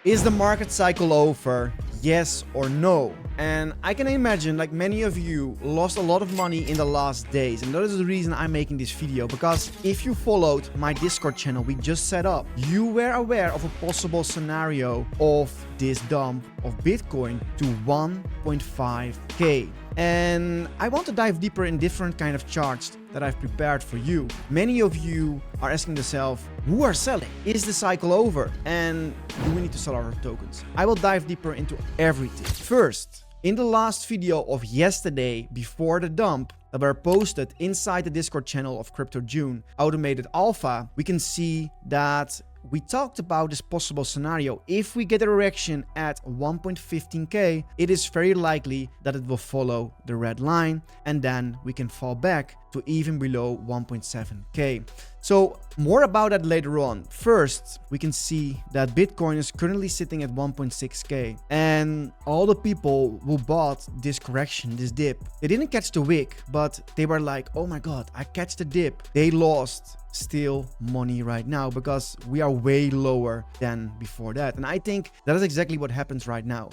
Is the market cycle over? Yes or no? And I can imagine like many of you lost a lot of money in the last days, and that is the reason I'm making this video, because if you followed my Discord channel we just set up, you were aware of a possible scenario of this dump of Bitcoin to 1.5k. And I want to dive deeper in different kind of charts that I've prepared for you. Many of you are asking yourself, who are selling? Is the cycle over? And do we need to sell our tokens? I will dive deeper into everything. First, in the last video of yesterday before the dump that were posted inside the Discord channel of Crypto June Automated Alpha, we can see that we talked about this possible scenario. If we get a reaction at 1.15k, it is very likely that it will follow the red line, and then we can fall back to even below 1.7k. So more about that later on. First, we can see that Bitcoin is currently sitting at 1.6k, and all the people who bought this correction, this dip, they didn't catch the wick, but they were like, oh my god, I catch the dip. They lost still money right now because we are way lower than before that. And I think that is exactly what happens right now.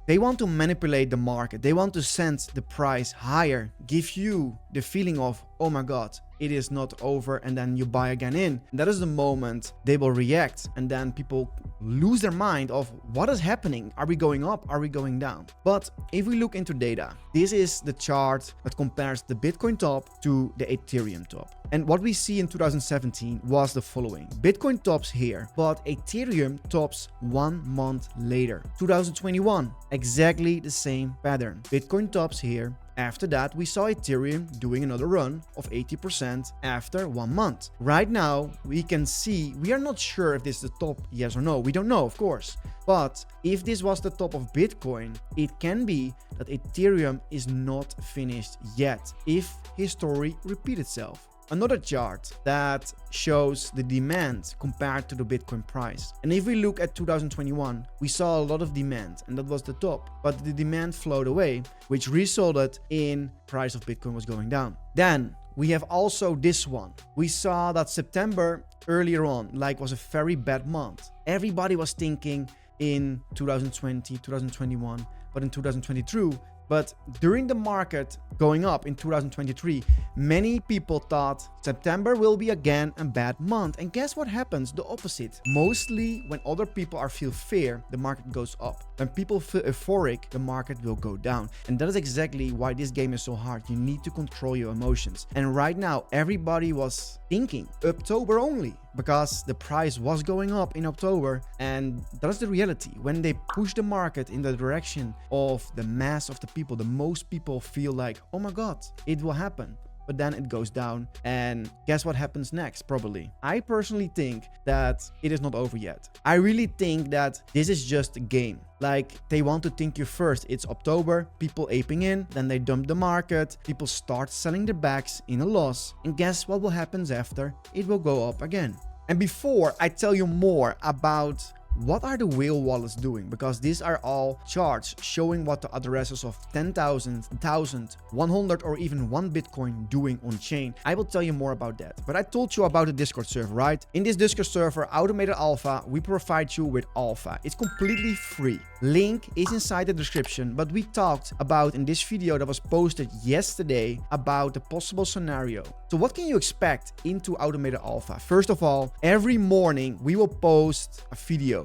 They want to manipulate the market. They want to send the price higher, give you the feeling of, oh my god, it is not over, and then you buy again in. And that is the moment they will react, and then people lose their mind of what is happening. Are we going up? Are we going down? But if we look into data, this is the chart that compares the Bitcoin top to the Ethereum top. And what we see in 2017 was the following. Bitcoin tops here, but Ethereum tops 1 month later. 2021, exactly the same pattern. Bitcoin tops here. After that, we saw Ethereum doing another run of 80% after 1 month. Right now, we can see, we are not sure if this is the top, yes or no. We don't know, of course. But if this was the top of Bitcoin, it can be that Ethereum is not finished yet if history repeats itself. Another chart that shows the demand compared to the Bitcoin price. And if we look at 2021, we saw a lot of demand, and that was the top, but the demand flowed away, which resulted in price of Bitcoin was going down. Then we have also this one. We saw that September earlier on, like, was a very bad month. Everybody was thinking in 2020, 2021, but in 2022, but during the market going up in 2023, many people thought September will be again a bad month. And guess what happens? The opposite. Mostly when other people feel fear, the market goes up. When people feel euphoric, the market will go down. And that is exactly why this game is so hard. You need to control your emotions. And right now, everybody was thinking October only, because the price was going up in October, and that's the reality. When they push the market in the direction of the mass of the people, the most people feel like, oh my god, it will happen. But then it goes down, and guess what happens next? Probably. I personally think that it is not over yet. I really think that this is just a game. Like, they want to think you first. It's October, people aping in, then they dump the market, people start selling their bags in a loss, and guess what will happen after? It will go up again. And before I tell you more about what are the whale wallets doing, because these are all charts showing what the addresses of 10,000, 1,000, 100 or even 1 Bitcoin doing on chain, I will tell you more about that. But I told you about the Discord server, right? In this Discord server, Automated Alpha, we provide you with alpha. It's completely free. Link is inside the description, but we talked about in this video that was posted yesterday about the possible scenario. So what can you expect into Automated Alpha? First of all, every morning we will post a video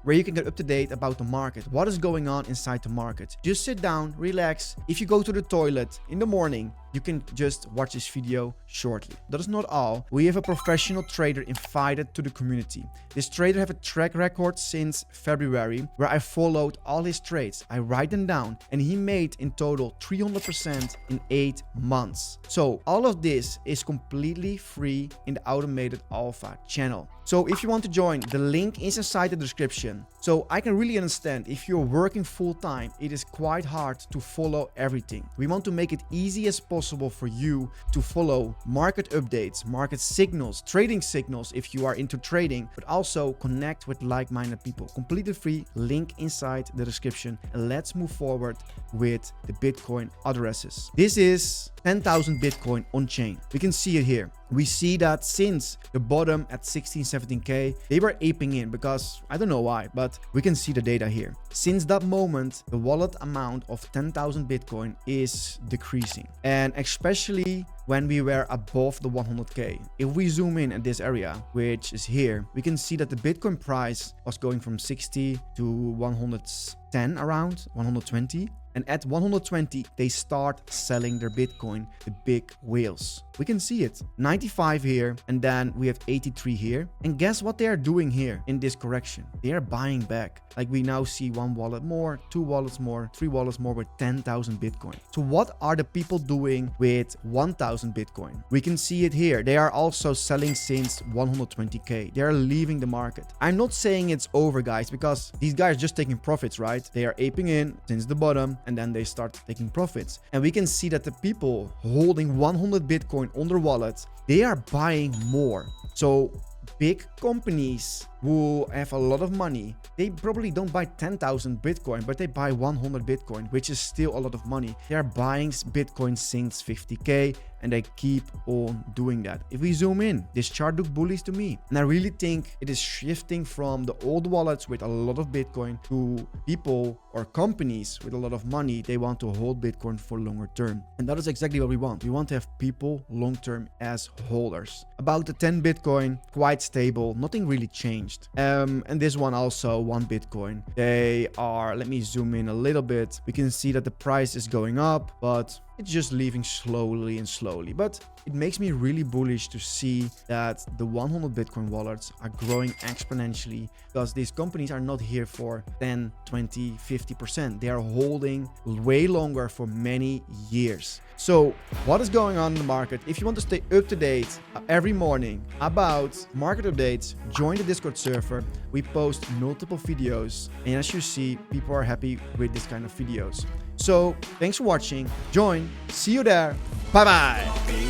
where you can get up to date about the market, what is going on inside the market. Just sit down, relax. If you go to the toilet in the morning, you can just watch this video shortly. That is not all. We have a professional trader invited to the community. This trader have a track record since February where I followed all his trades. I write them down, and he made in total 300% in 8 months. So all of this is completely free in the Automated Alpha channel. So if you want to join, the link is inside the description. So I can really understand if you're working full time, it is quite hard to follow everything. We want to make it easy as possible for you to follow market updates, market signals, trading signals if you are into trading, but also connect with like-minded people. Completely free, link inside the description. And let's move forward with the Bitcoin addresses. This is 10,000 Bitcoin on chain. We can see it here. we see that since the bottom at 16, 17K, they were aping in because I don't know why, but we can see the data here. Since that moment, the wallet amount of 10,000 Bitcoin is decreasing. And especially when we were above the 100K. If we zoom in at this area, which is here, we can see that the Bitcoin price was going from 60 to 110 around, 120. And at 120, they start selling their Bitcoin, the big whales. We can see it. 95 here, and then we have 83 here. And guess what they are doing here in this correction? They are buying back. Like we now see one wallet more, two wallets more, three wallets more with 10,000 Bitcoin. So what are the people doing with 1,000 Bitcoin? We can see it here. They are also selling since 120K. They are leaving the market. I'm not saying it's over, guys, because these guys are just taking profits, right? They are aping in since the bottom, and then they start taking profits. And we can see that the people holding 100 Bitcoin on their wallets, they are buying more. So big companies who have a lot of money, they probably don't buy 10,000 Bitcoin, but they buy 100 Bitcoin, which is still a lot of money. They are buying Bitcoin since 50K, and they keep on doing that. If we zoom in, this chart looks bullish to me. And I really think it is shifting from the old wallets with a lot of Bitcoin to people or companies with a lot of money. They want to hold Bitcoin for longer term. And that is exactly what we want. We want to have people long term as holders. About the 10 Bitcoin, quite stable. Nothing really changed. And this one also, 1 Bitcoin. They are, let me zoom in a little bit. We can see that the price is going up, but it's just leaving slowly and slowly. But it makes me really bullish to see that the 100 Bitcoin wallets are growing exponentially, because these companies are not here for 10, 20, 50%. They are holding way longer for many years. So what is going on in the market? If you want to stay up to date every morning about market updates, join the Discord server. We post multiple videos, and as you see, people are happy with this kind of videos. So thanks for watching. Join. See you there. Bye bye.